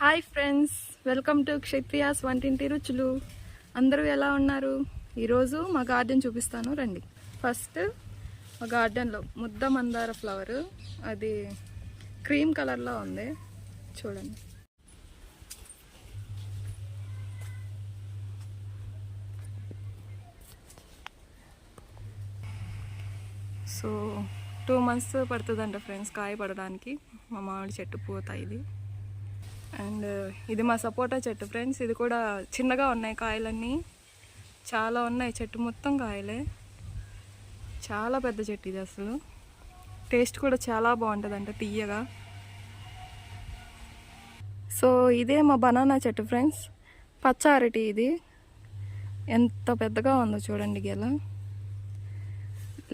Hi friends, welcome to Kshatriyas వంటింటి రుచులు. అందరూ ఎలా ఉన్నారు? ఈరోజు మా గార్డెన్ చూపిస్తాను, రండి. ఫస్ట్ మా గార్డెన్లో ముద్ద మందార ఫ్లవర్, అది క్రీమ్ కలర్లో ఉంది, చూడండి. సో 2 months పడుతుందంట ఫ్రెండ్స్ కాయ పడడానికి. మా మామిడి చెట్టు పూత ఇది. అండ్ ఇది మా సపోటా చెట్టు ఫ్రెండ్స్. ఇది కూడా చిన్నగా ఉన్నాయి కాయలన్నీ, చాలా ఉన్నాయి. చెట్టు మొత్తం కాయలే, చాలా పెద్ద చెట్టు ఇది. అసలు టేస్ట్ కూడా చాలా బాగుంటుందంట, తీయగా. సో ఇదే మా బనానా చెట్టు ఫ్రెండ్స్, పచ్చ అరటి. ఇది ఎంత పెద్దగా ఉందో చూడండి గెల.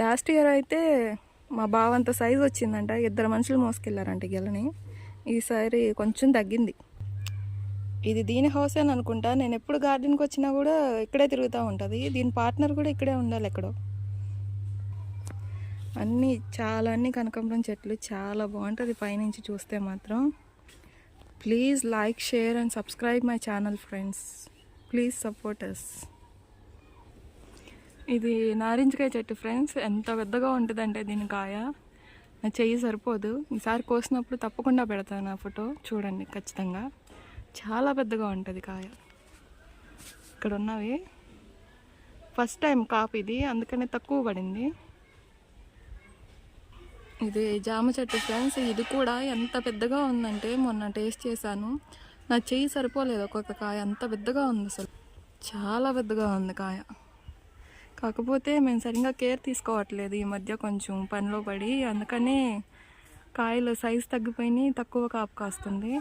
లాస్ట్ ఇయర్ అయితే మా బావంత సైజు వచ్చిందంట, 2 మనుషులు మోసుకెళ్ళారంట గెలని. ఈసారి కొంచెం తగ్గింది. ఇది దీని హౌస్ అని అనుకుంటా. నేను ఎప్పుడు గార్డెన్కి వచ్చినా కూడా ఇక్కడే తిరుగుతూ ఉంటుంది. దీని పార్ట్నర్ కూడా ఇక్కడే ఉండాలి ఎక్కడో. అన్ని కనకాంబరం చెట్లు, చాలా బాగుంటుంది పైనుంచి చూస్తే మాత్రం. Please like, share and subscribe my channel friends. Please support us. ఇది నారింజకాయ చెట్టు ఫ్రెండ్స్. ఎంత పెద్దగా ఉంటుందంటే దీని కాయ నా చెయ్యి సరిపోదు. ఈసారి కోసినప్పుడు తప్పకుండా పెడతాను ఆ ఫోటో, చూడండి ఖచ్చితంగా. చాలా పెద్దగా ఉంటుంది కాయ. ఇక్కడ ఉన్నవి ఫస్ట్ టైం కాపు ఇది, అందుకనే తక్కువ పడింది. ఇది జామ చెట్టు ఫ్రెండ్స్. ఇది కూడా ఎంత పెద్దగా ఉందంటే మొన్న టేస్ట్ చేశాను, నా చెయ్యి సరిపోలేదు ఒక్కొక్క కాయ. అంత పెద్దగా ఉంది, అసలు చాలా పెద్దగా ఉంది కాయ. కాకపోతే మేము సరిగ్గా కేర్ తీసుకోవట్లేదు ఈ మధ్య, కొంచెం పనిలో పడి. అందుకనే కాయలు సైజు తగ్గిపోయి తక్కువ కాపు కాస్తుంది.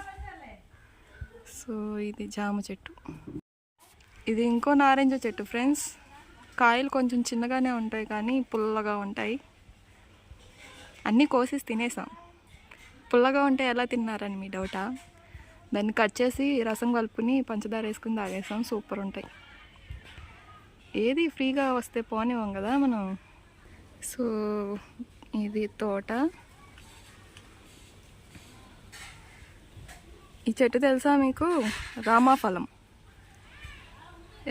సో ఇది జామ చెట్టు. ఇది ఇంకో నారింజ చెట్టు ఫ్రెండ్స్. కాయలు కొంచెం చిన్నగానే ఉంటాయి కానీ పుల్లగా ఉంటాయి. అన్నీ కోసేసి తినేసాం. పుల్లగా ఉంటే ఎలా తిన్నారని మీ డౌటా? దాన్ని కట్ చేసి రసం కలుపుని పంచదార వేసుకుని తాగేసాం, సూపర్ ఉంటాయి. ఏది ఫ్రీగా వస్తే పోనివ్వం కదా మనం. సో ఇది తోట. ఈ చెట్టు తెలుసా మీకు? రామాఫలం.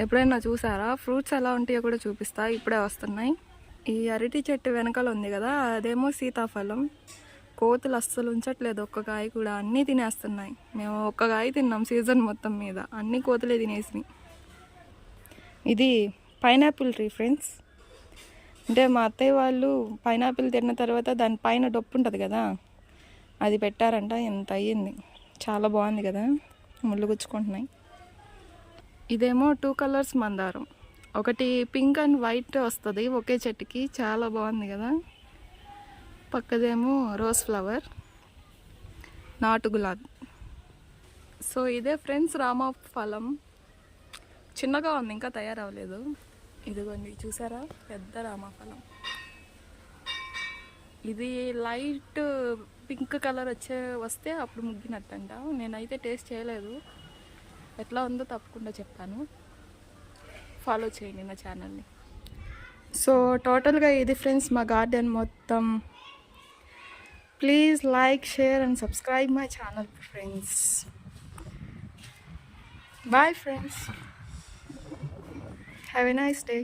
ఎప్పుడైనా చూసారా? ఫ్రూట్స్ ఎలా ఉంటాయో కూడా చూపిస్తా, ఇప్పుడే వస్తున్నాయి. ఈ అరటి చెట్టు వెనకాల ఉంది కదా, అదేమో సీతాఫలం. కోతులు అస్సలు ఉంచట్లేదు ఒక్క కాయ కూడా, అన్నీ తినేస్తున్నాయి. మేము ఒక్క కాయ తిన్నాం సీజన్ మొత్తం మీద, అన్నీ కోతులే తినేసినాయి. ఇది పైనాపిల్ ట్రీ ఫ్రెండ్స్. అంటే మా అత్తయ్య వాళ్ళు పైనాపిల్ తిన్న తర్వాత దాని పైన డొప్పు ఉంటుంది కదా, అది పెట్టారంట. ఎంత అయ్యింది, చాలా బాగుంది కదా, ముళ్ళు గుచ్చుకుంటున్నాయి. ఇదేమో 2 colors మందారం. ఒకటి పింక్ అండ్ వైట్ వస్తుంది ఒకే చెట్టుకి, చాలా బాగుంది కదా. పక్కదేమో రోజ్ ఫ్లవర్, నాటు గులాబీ. సో ఇదే ఫ్రెండ్స్ రామఫలం. చిన్నగా ఉంది, ఇంకా తయారవ్వలేదు. ఇదిగోండి చూసారా, పెద్ద రామఫలం. ఇది లైట్ పింక్ కలర్ వస్తే అప్పుడు ముగ్గినట్టంట. నేనైతే టేస్ట్ చేయలేదు, ఎట్లా ఉందో తప్పకుండా చెప్తాను. ఫాలో చేయండి నా ఛానల్ని. సో టోటల్గా ఇది ఫ్రెండ్స్ మా గార్డెన్ మొత్తం. Please like, share and subscribe my channel friends. Bye friends, have a nice day.